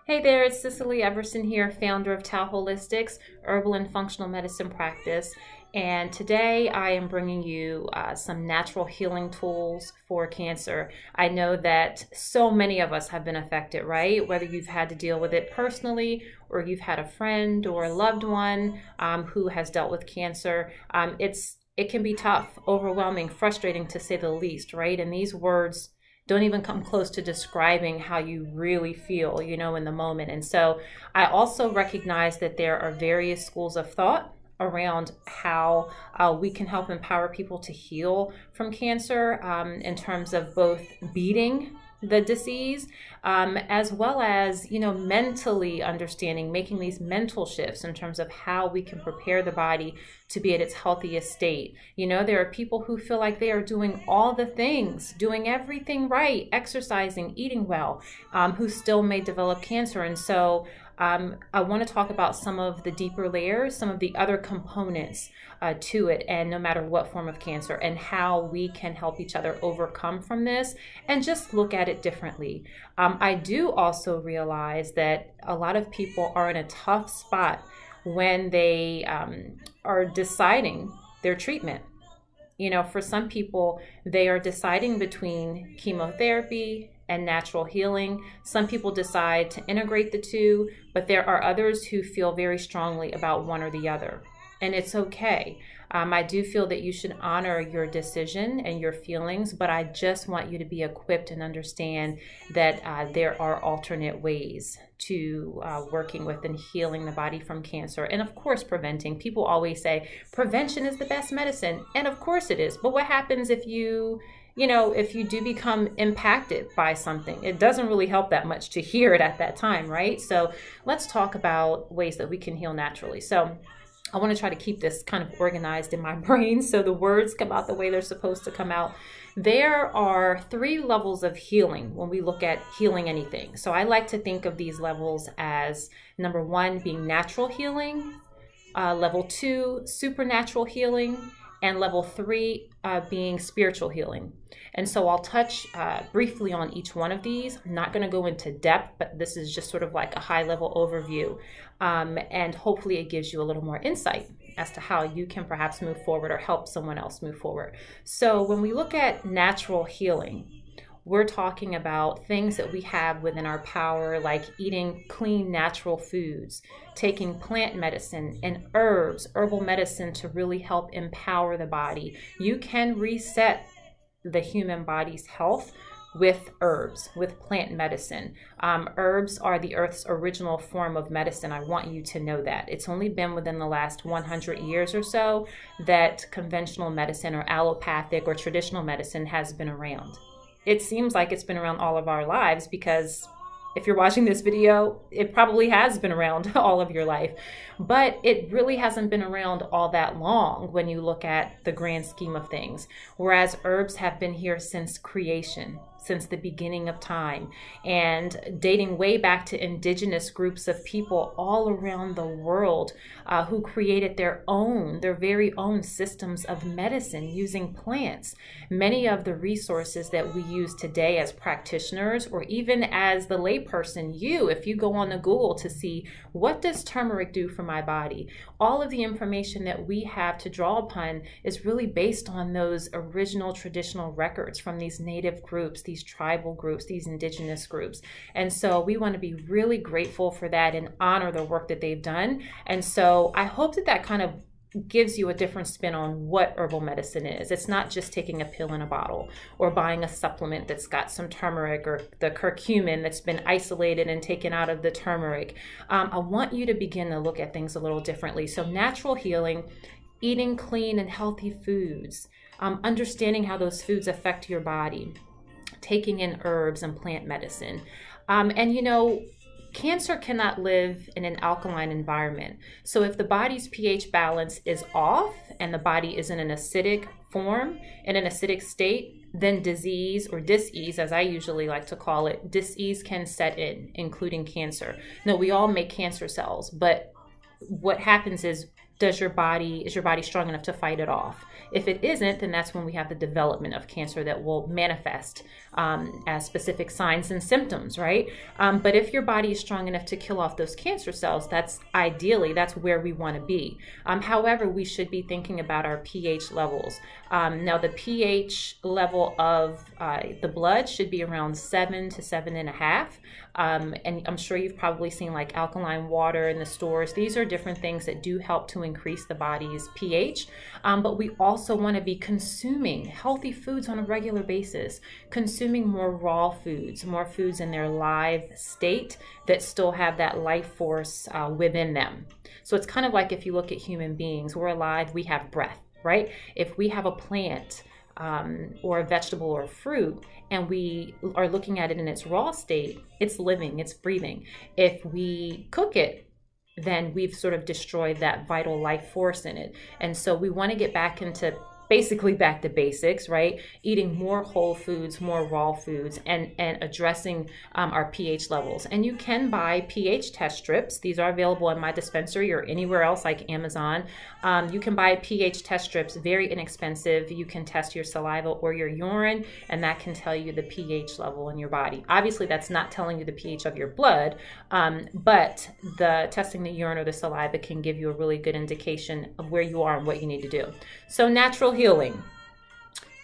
Hey there, it's Cicely Everson here, founder of Tao Holistics, herbal and functional medicine practice. And today I am bringing you some natural healing tools for cancer. I know that so many of us have been affected, right? Whether you've had to deal with it personally or you've had a friend or a loved one who has dealt with cancer, it can be tough, overwhelming, frustrating to say the least, right? And these words don't even come close to describing how you really feel, in the moment. And so I also recognize that there are various schools of thought around how we can help empower people to heal from cancer in terms of both beating the disease, as well as, mentally understanding, making these mental shifts in terms of how we can prepare the body to be at its healthiest state. There are people who feel like they are doing all the things, doing everything right, exercising, eating well, who still may develop cancer. And so I want to talk about some of the deeper layers, some of the other components to it, and no matter what form of cancer, and how we can help each other overcome from this and just look at it differently. I do also realize that a lot of people are in a tough spot when they are deciding their treatment. For some people, they are deciding between chemotherapy and natural healing. Some people decide to integrate the two, but there are others who feel very strongly about one or the other. And it's okay. I do feel that you should honor your decision and your feelings, but I just want you to be equipped and understand that there are alternate ways to working with and healing the body from cancer. And of course, preventing. People always say prevention is the best medicine. And of course it is. But what happens if you do become impacted by something? It doesn't really help that much to hear it at that time, right? So let's talk about ways that we can heal naturally. So I want to try to keep this kind of organized in my brain so the words come out the way they're supposed to come out. There are 3 levels of healing when we look at healing anything. So I like to think of these levels as number 1 being natural healing, level 2 supernatural healing, and level 3 being spiritual healing. And so I'll touch briefly on each one of these. I'm not going to go into depth, but this is just sort of like a high-level overview. And hopefully it gives you a little more insight as to how you can perhaps move forward or help someone else move forward. So when we look at natural healing, we're talking about things that we have within our power, like eating clean, natural foods, taking plant medicine and herbs, herbal medicine to really help empower the body. You can reset the human body's health with herbs, with plant medicine. Herbs are the earth's original form of medicine. I want you to know that. It's only been within the last 100 years or so that conventional medicine or allopathic or traditional medicine has been around. It seems like it's been around all of our lives because if you're watching this video, it probably has been around all of your life, but it really hasn't been around all that long when you look at the grand scheme of things. Whereas herbs have been here since creation, since the beginning of time, and dating way back to indigenous groups of people all around the world who created their very own systems of medicine using plants. Many of the resources that we use today as practitioners, or even as the layperson, if you go on to Google to see what does turmeric do for my body, all of the information that we have to draw upon is really based on those original traditional records from these native groups, these tribal groups, these indigenous groups. And so we want to be really grateful for that and honor the work that they've done. And so I hope that kind of gives you a different spin on what herbal medicine is. It's not just taking a pill in a bottle or buying a supplement that's got some turmeric or the curcumin that's been isolated and taken out of the turmeric. I want you to begin to look at things a little differently. So natural healing, eating clean and healthy foods, understanding how those foods affect your body, taking in herbs and plant medicine. Cancer cannot live in an alkaline environment. So if the body's pH balance is off and the body is in an acidic form, in an acidic state, then disease, or dis-ease, as I usually like to call it, dis-ease can set in, including cancer. No, we all make cancer cells, but what happens is is your body strong enough to fight it off? If it isn't, then that's when we have the development of cancer that will manifest as specific signs and symptoms, right? But if your body is strong enough to kill off those cancer cells, that's where we want to be. However, we should be thinking about our pH levels. Now, the pH level of the blood should be around 7 to 7.5. And I'm sure you've probably seen like alkaline water in the stores. These are different things that do help to increase the body's pH. But we also want to be consuming healthy foods on a regular basis, consuming more raw foods, more foods in their live state that still have that life force within them. So it's kind of like if you look at human beings, we're alive, we have breath, right? If we have a plant or a vegetable or a fruit, and we are looking at it in its raw state, it's living, it's breathing. If we cook it, then we've sort of destroyed that vital life force in it. And so we want to get back into basically back to basics, right? Eating more whole foods, more raw foods, and addressing our pH levels. And you can buy pH test strips. These are available in my dispensary or anywhere else like Amazon. You can buy pH test strips, very inexpensive. You can test your saliva or your urine, and that can tell you the pH level in your body. Obviously, that's not telling you the pH of your blood, but the testing the urine or the saliva can give you a really good indication of where you are and what you need to do. So natural healing,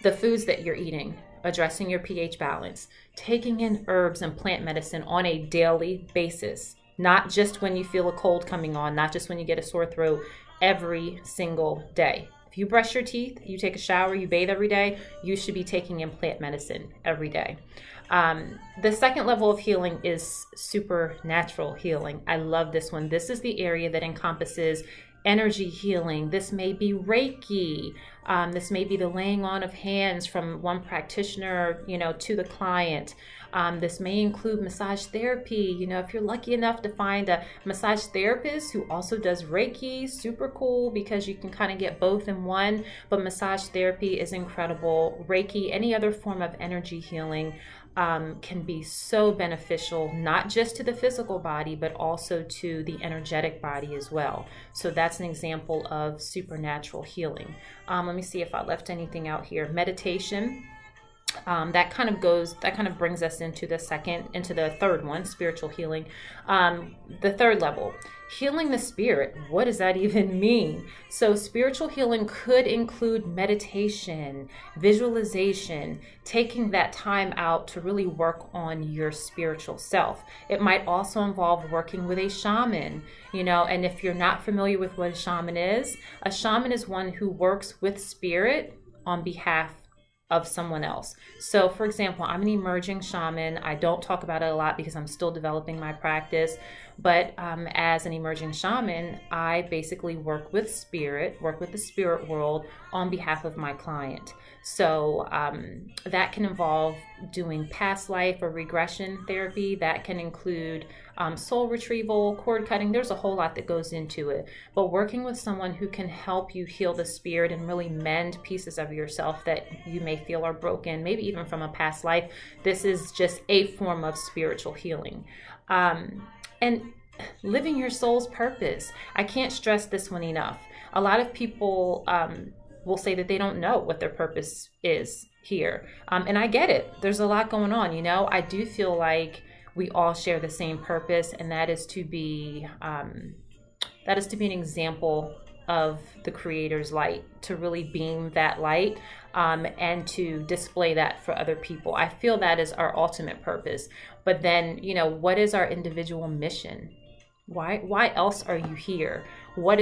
the foods that you're eating, addressing your pH balance, taking in herbs and plant medicine on a daily basis, not just when you feel a cold coming on, not just when you get a sore throat, every single day. If you brush your teeth, you take a shower, you bathe every day, you should be taking in plant medicine every day. The second level of healing is supernatural healing. I love this one. This is the area that encompasses energy healing. This may be Reiki. This may be the laying on of hands from one practitioner, to the client. This may include massage therapy. If you're lucky enough to find a massage therapist who also does Reiki, super cool because you can kind of get both in one. But massage therapy is incredible. Reiki, any other form of energy healing, can be so beneficial, not just to the physical body, but also to the energetic body as well. So that's an example of supernatural healing. Let me see if I left anything out here. Meditation. That kind of brings us into the third one, spiritual healing. The third level, healing the spirit. What does that even mean? So spiritual healing could include meditation, visualization, taking that time out to really work on your spiritual self. It might also involve working with a shaman, and if you're not familiar with what a shaman is one who works with spirit on behalf of someone else. So for example, I'm an emerging shaman. I don't talk about it a lot because I'm still developing my practice, but as an emerging shaman, I basically work with the spirit world on behalf of my client. So that can involve doing past life or regression therapy. That can include soul retrieval, cord cutting. There's a whole lot that goes into it. But working with someone who can help you heal the spirit and really mend pieces of yourself that you may feel are broken, maybe even from a past life, this is just a form of spiritual healing. And living your soul's purpose. I can't stress this one enough. A lot of people will say that they don't know what their purpose is here. And I get it. There's a lot going on, I do feel like we all share the same purpose, and that is to be an example of the Creator's light, to really beam that light and to display that for other people. I feel that is our ultimate purpose. But then, what is our individual mission? Why else are you here? What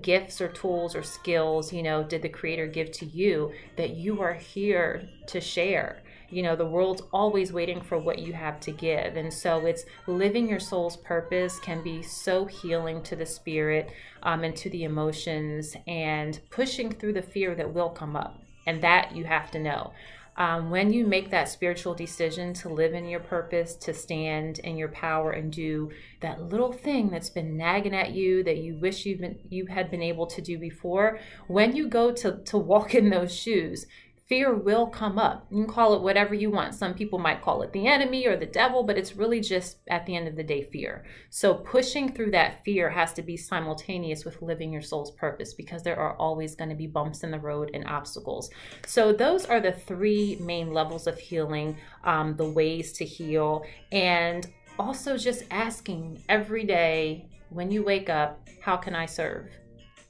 gifts or tools or skills, did the Creator give to you that you are here to share? The world's always waiting for what you have to give. And so it's living your soul's purpose can be so healing to the spirit and to the emotions, and pushing through the fear that will come up. And that you have to know. When you make that spiritual decision to live in your purpose, to stand in your power and do that little thing that's been nagging at you that you wish you had been able to do before, when you go to walk in those shoes, fear will come up. You can call it whatever you want. Some people might call it the enemy or the devil, but it's really just, at the end of the day, fear. So pushing through that fear has to be simultaneous with living your soul's purpose, because there are always going to be bumps in the road and obstacles. So those are the 3 main levels of healing, the ways to heal, and also just asking every day when you wake up, how can I serve?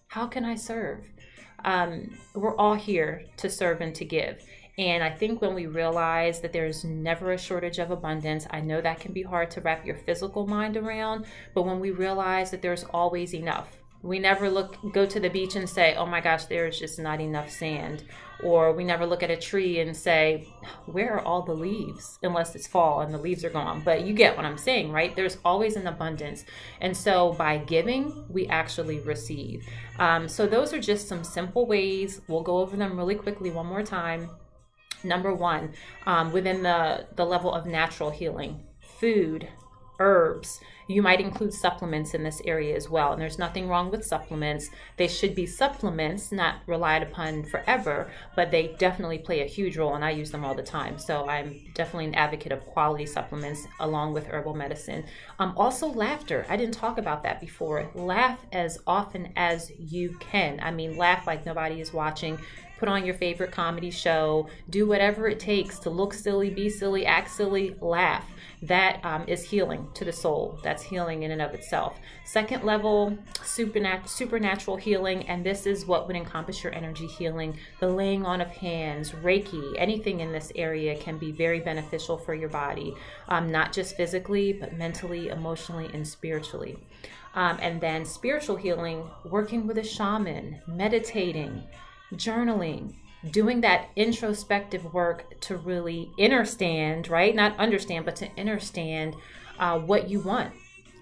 How can I serve? We're all here to serve and to give. And I think when we realize that there's never a shortage of abundance, I know that can be hard to wrap your physical mind around, but when we realize that there's always enough, we never go to the beach and say, oh my gosh, there's just not enough sand. Or we never look at a tree and say, where are all the leaves? Unless it's fall and the leaves are gone. But you get what I'm saying, right? There's always an abundance. And so by giving, we actually receive. So those are just some simple ways. We'll go over them really quickly one more time. Number 1, within the level of natural healing, food, herbs. You might include supplements in this area as well. And there's nothing wrong with supplements. They should be supplements, not relied upon forever, but they definitely play a huge role, and I use them all the time. So I'm definitely an advocate of quality supplements along with herbal medicine. Also laughter. I didn't talk about that before. Laugh as often as you can. I mean, laugh like nobody is watching. Put on your favorite comedy show. Do whatever it takes to look silly, be silly, act silly, laugh. That is healing to the soul. That's healing in and of itself. Second level, supernatural healing, and this is what would encompass your energy healing. The laying on of hands, Reiki, anything in this area can be very beneficial for your body, not just physically, but mentally, emotionally, and spiritually. And then spiritual healing, working with a shaman, meditating, journaling, doing that introspective work to really understand, right? Not understand, but to understand what you want.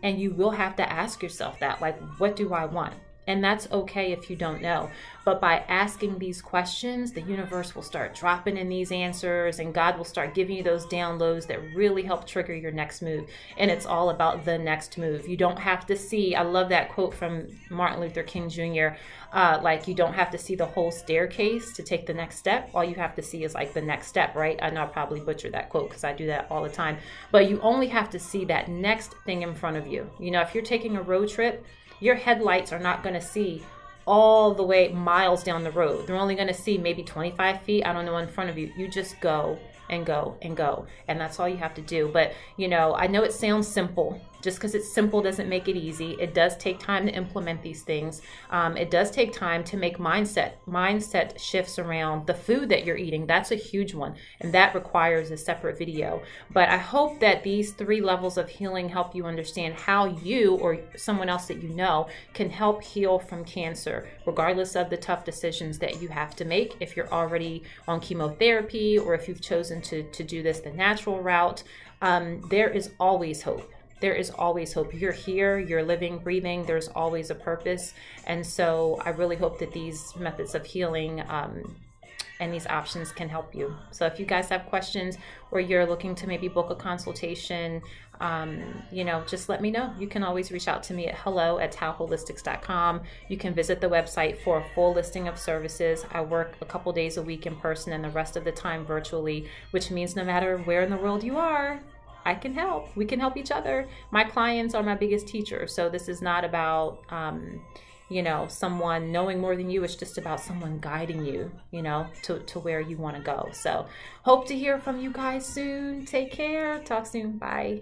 And you will have to ask yourself that, like, what do I want? And that's okay if you don't know. But by asking these questions, the universe will start dropping in these answers, and God will start giving you those downloads that really help trigger your next move. And it's all about the next move. You don't have to see, I love that quote from Martin Luther King Jr., like, you don't have to see the whole staircase to take the next step. All you have to see is like the next step, right? I know I probably butchered that quote because I do that all the time. But you only have to see that next thing in front of you. You know, if you're taking a road trip, your headlights are not going to see all the way miles down the road. They're only going to see maybe 25 feet, I don't know, in front of you. You just go and go and go. And that's all you have to do. But, you know, I know it sounds simple. Just because it's simple doesn't make it easy. It does take time to implement these things. It does take time to make mindset shifts around the food that you're eating. That's a huge one, and that requires a separate video. But I hope that these 3 levels of healing help you understand how you or someone else that you know can help heal from cancer, regardless of the tough decisions that you have to make. If you're already on chemotherapy, or if you've chosen to do this the natural route, there is always hope. There is always hope. You're here, you're living, breathing, there's always a purpose. And so I really hope that these methods of healing and these options can help you. So if you guys have questions, or you're looking to maybe book a consultation, you know, just let me know. You can always reach out to me at hello@taoholistics.com. You can visit the website for a full listing of services. I work a couple days a week in person and the rest of the time virtually, which means no matter where in the world you are, I can help. We can help each other. My clients are my biggest teachers. So this is not about, you know, someone knowing more than you. It's just about someone guiding you, you know, to where you want to go. So hope to hear from you guys soon. Take care. Talk soon. Bye.